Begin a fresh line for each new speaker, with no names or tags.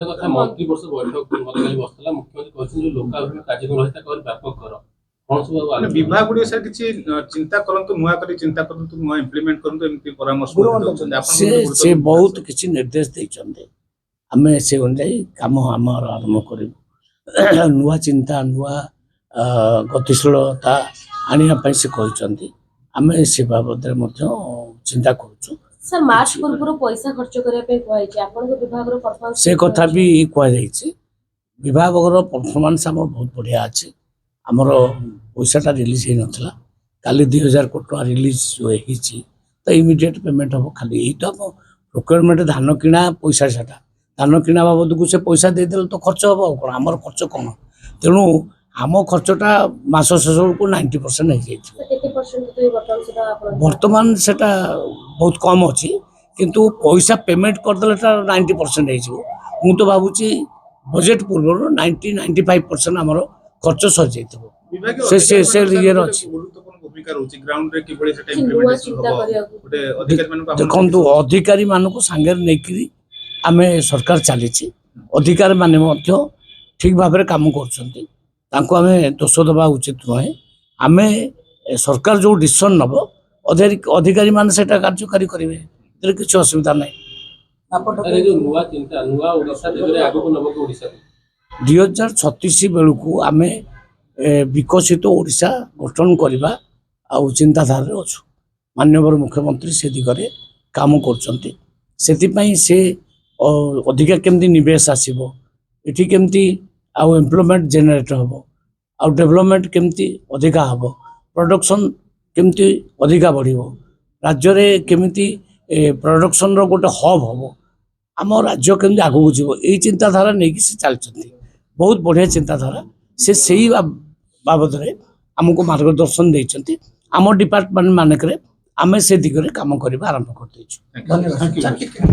କଥା ମନ୍ତ୍ରୀ ବର୍ଷ ବୈଠକ ଗତକାଲି ବସିଥିଲା ମୁଖ୍ୟମନ୍ତ୍ରୀ କହିଛନ୍ତି ଯେ ଲୋକାଭିମୁଖୀ କାର୍ଯ୍ୟକ୍ରମ ରହିଛି ତାକୁ ବ୍ୟାପକ କର କଣ ସବୁ
ବିଭାଗ ଗୁଡିକ ସାର୍ କିଛି ଚିନ୍ତା କରନ୍ତୁ ନୂଆ କରି ଚିନ୍ତା କରନ୍ତୁ ନୂଆ ଇମ୍ପ୍ଲିମେଣ୍ଟ କରନ୍ତୁ ଏମିତି ପରାମର୍ଶ
ସେ ବହୁତ କିଛି ନିର୍ଦ୍ଦେଶ ଦେଇଛନ୍ତି ଆମେ ସେ ଅନୁଯାୟୀ କାମ ଆମର ଆରମ୍ଭ କରିବୁ ନୂଆ ଚିନ୍ତା ନୂଆ ଗତିଶୀଳତା ଆଣିବା ପାଇଁ ସେ କହିଛନ୍ତି ଆମେ ସେ ବାବଦରେ ମଧ୍ୟ ଚିନ୍ତା କରୁଛୁ
सर मार्च पूर्व पैसा खर्च करने पे कहैछि आपनको विभाग रो परफॉर्मेंस
से कथा भी कहैछि विभाग रो परफॉर्मेंस हमर बहुत बढ़िया अछि हमर पैसाटा रिलीज हे नथला काली 2000 कोटी टका रिलीज होईछि तो इमीडिएट पेमेंट हो खाली एटा प्रोक्योरमेंट धान किना पैसा सेटा धान किना बाबद को से पैसा दे देल तो खर्च हो कोन हमर खर्च कोन तेनु आम खर्चटा मास शेष को 90% बर्तमान से बहुत कम अच्छी किंतु पैसा पेमेंट करदे 90% हो तो भावुची बजेट पूर्व 90-95% आम खर्च सर देखो अधिकारी मान को सांगे नहीं आम सरकार चली अधिकारी मान ठीक भाव काम कर दोष दबा उचित नुहे आम सरकार जो डिसीजन नब अधिकारी मान से कार्यकारी करेंगे किसी असुविधा ना 2036 बेलू को आम विकसित ओडिशा गठन करवा चिंताधार अच्छु माननीय मुख्यमंत्री से दिगरे काम कर से अधिका केमती निवेश आसो ये केमती आउ एम्प्लॉयमेंट जेनरेट हम आउ डेवलपमेंट केमती अधिका हम प्रोडक्शन केमती अधिका बढ़ राज्य में केमती प्रोडक्शन रो गोटे हब हम आम राज्य केमती आगू जीव यही चिंताधारा नहीं कि चलती बहुत बढ़िया चिंताधारा से बाबद आमको मार्गदर्शन देते आम डिपार्टमेंट मानक आम से दिगरे काम करवा आरंभ कर